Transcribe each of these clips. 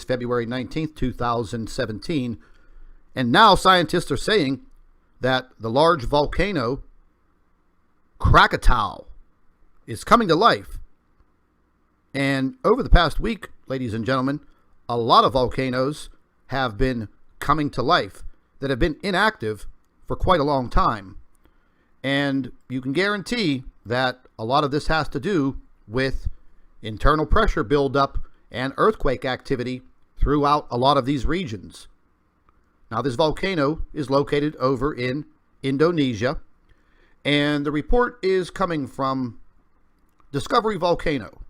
February 19th, 2017. And now scientists are saying that the large volcano Krakatau is coming to life. And over the past week, ladies and gentlemen, a lot of volcanoes have been coming to life that have been inactive for quite a long time. And you can guarantee that a lot of this has to do with internal pressure buildup and earthquake activity throughout a lot of these regions. Now, this volcano is located over in Indonesia, and the report is coming from Discovery Volcano.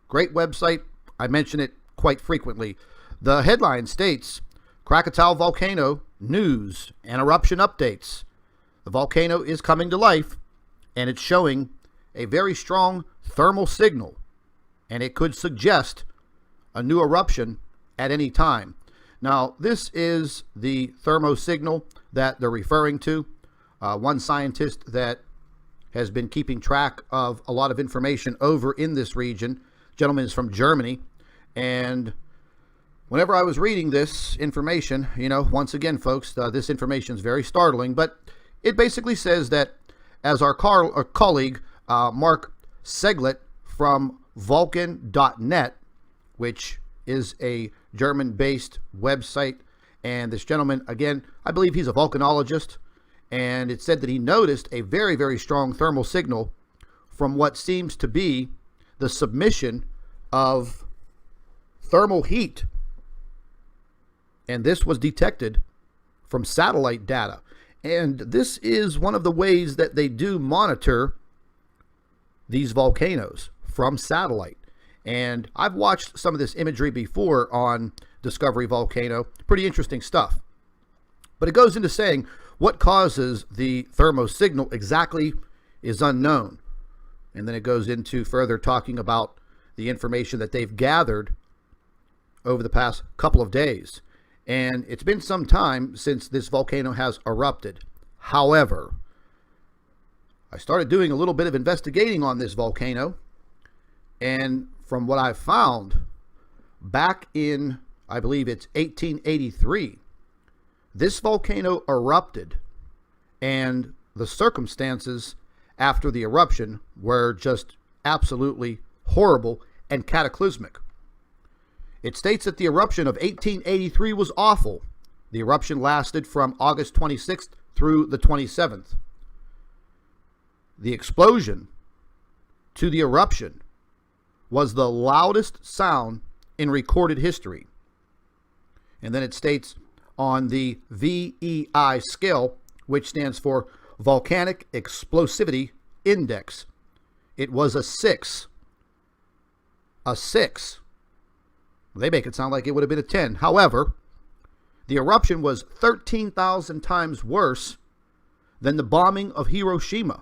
Great website. I mention it quite frequently. The headline states, Krakatau volcano news and eruption updates. The volcano is coming to life, and it's showing a very strong thermal signal, and it could suggest a new eruption at any time. Now, this is the thermosignal that they're referring to. One scientist that has been keeping track of a lot of information over in this region, gentleman is from Germany, and whenever I was reading this information, once again, folks, this information is very startling, but it basically says that, as our colleague Mark Seglet from Vulcan.net, which is a German-based website, and this gentleman, again, I believe he's a volcanologist, and it said that he noticed a very, very strong thermal signal from what seems to be the submission of thermal heat, and this was detected from satellite data. And this is one of the ways that they do monitor these volcanoes, from satellite. And I've watched some of this imagery before on Discovery Volcano. Pretty interesting stuff. But it goes into saying what causes the thermosignal exactly is unknown. And then it goes into further talking about the information that they've gathered over the past couple of days. And it's been some time since this volcano has erupted. However, I started doing a little bit of investigating on this volcano, and from what I've found, back in, I believe it's 1883, this volcano erupted, and the circumstances after the eruption were just absolutely horrible and cataclysmic. It states that the eruption of 1883 was awful. The eruption lasted from August 26th through the 27th. The explosion to the eruption was the loudest sound in recorded history. And then it states on the VEI scale, which stands for Volcanic Explosivity Index, it was a 6. A 6. They make it sound like it would have been a 10. However, the eruption was 13,000 times worse than the bombing of Hiroshima.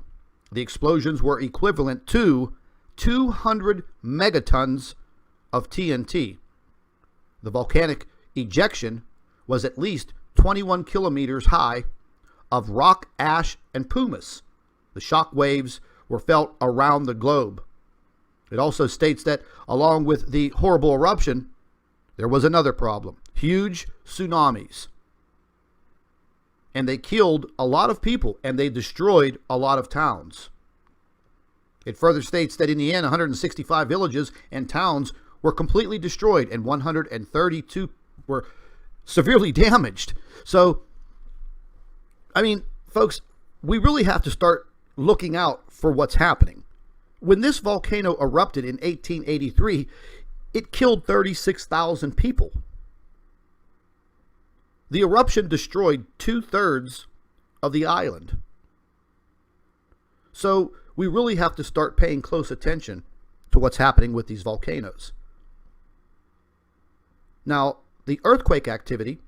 The explosions were equivalent to 200 megatons of TNT. The volcanic ejection was at least 21 kilometers high of rock, ash, and pumice. The shock waves were felt around the globe. It also states that along with the horrible eruption, there was another problem: huge tsunamis. And they killed a lot of people, and they destroyed a lot of towns. It further states that in the end, 165 villages and towns were completely destroyed, and 132 were severely damaged. So, I mean, folks, we really have to start looking out for what's happening. When this volcano erupted in 1883, it killed 36,000 people. The eruption destroyed 2/3 of the island. So we really have to start paying close attention to what's happening with these volcanoes. Now, the earthquake activity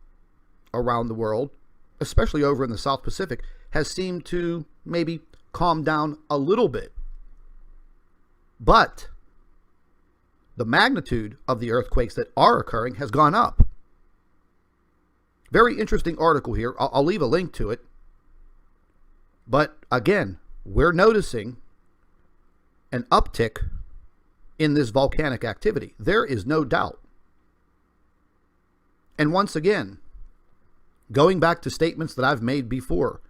around the world, especially over in the South Pacific, has seemed to maybe calm down a little bit. But the magnitude of the earthquakes that are occurring has gone up. Very interesting article here. I'll leave a link to it. But again, we're noticing an uptick in this volcanic activity. There is no doubt. And once again, going back to statements that I've made before,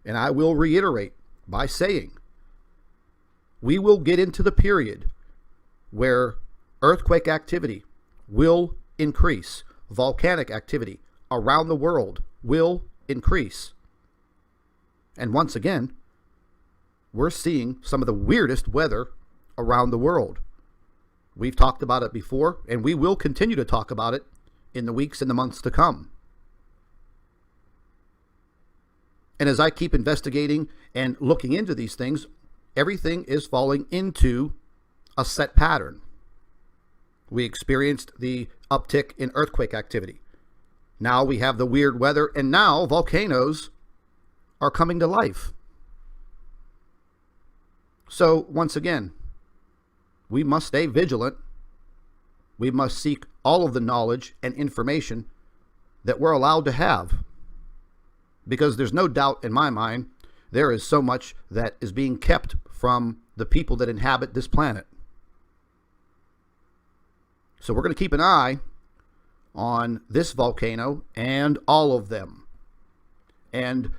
and I will reiterate by saying, we will get into the period where earthquake activity will increase, volcanic activity around the world will increase. And once again, we're seeing some of the weirdest weather around the world. We've talked about it before, and we will continue to talk about it in the weeks and the months to come. And as I keep investigating and looking into these things, everything is falling into a set pattern. We experienced the uptick in earthquake activity. Now we have the weird weather, and now volcanoes are coming to life. So once again, we must stay vigilant. We must seek all of the knowledge and information that we're allowed to have. Because there's no doubt in my mind, there is so much that is being kept from the people that inhabit this planet. So we're going to keep an eye on this volcano and all of them. And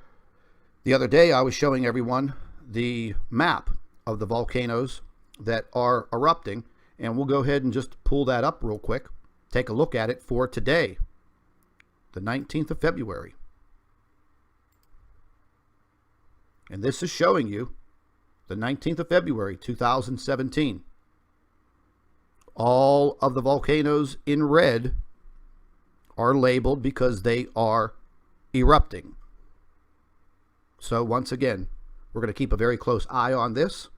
the other day I was showing everyone the map of the volcanoes that are erupting, and we'll go ahead and just pull that up real quick. Take a look at it for today, the 19th of February. And this is showing you the 19th of February, 2017. All of the volcanoes in red are labeled because they are erupting. So once again, we're going to keep a very close eye on this.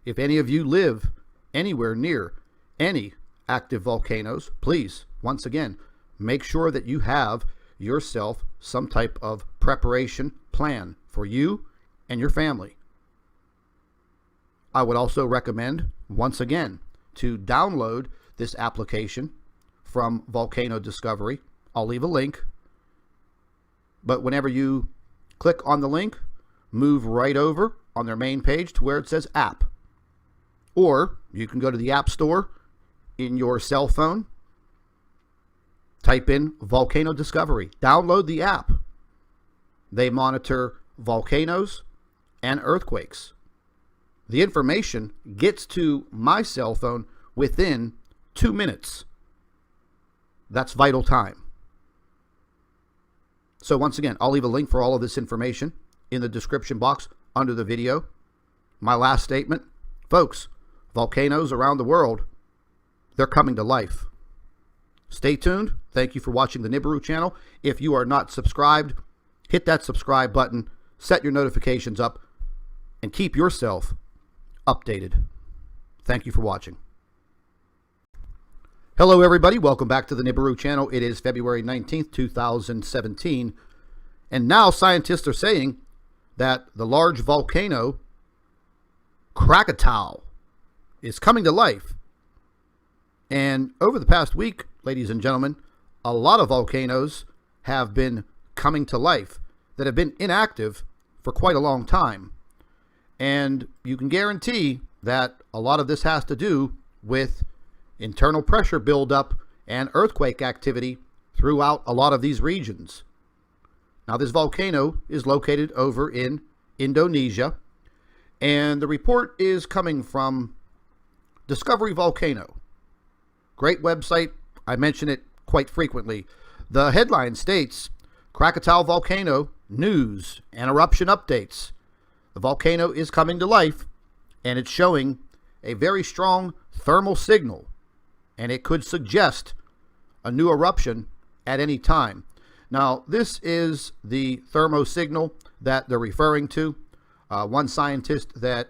If any of you live anywhere near any active volcanoes, please, once again, make sure that you have yourself some type of preparation plan for you and your family. I would also recommend, once again, to download this application from Volcano Discovery. I'll leave a link. But whenever you click on the link, move right over on their main page to where it says app. Or you can go to the App Store in your cell phone, type in Volcano Discovery, download the app. They monitor volcanoes and earthquakes. The information gets to my cell phone within 2 minutes. That's vital time. So once again, I'll leave a link for all of this information in the description box under the video. My last statement, folks, volcanoes around the world, they're coming to life. Stay tuned. Thank you for watching the NIBIRU channel. If you are not subscribed, hit that subscribe button, set your notifications up, and keep yourself updated. Thank you for watching. Hello everybody, welcome back to the NIBIRU channel. It is February 19th, 2017, and now scientists are saying that the large volcano Krakatau is coming to life. And over the past week, ladies and gentlemen, a lot of volcanoes have been coming to life that have been inactive for quite a long time. And you can guarantee that a lot of this has to do with internal pressure buildup and earthquake activity throughout a lot of these regions. Now, this volcano is located over in Indonesia, and the report is coming from Discovery Volcano. Great website. I mention it quite frequently. The headline states, Krakatau volcano news and eruption updates. The volcano is coming to life, and it's showing a very strong thermal signal, and it could suggest a new eruption at any time. Now, this is the thermo signal that they're referring to. One scientist that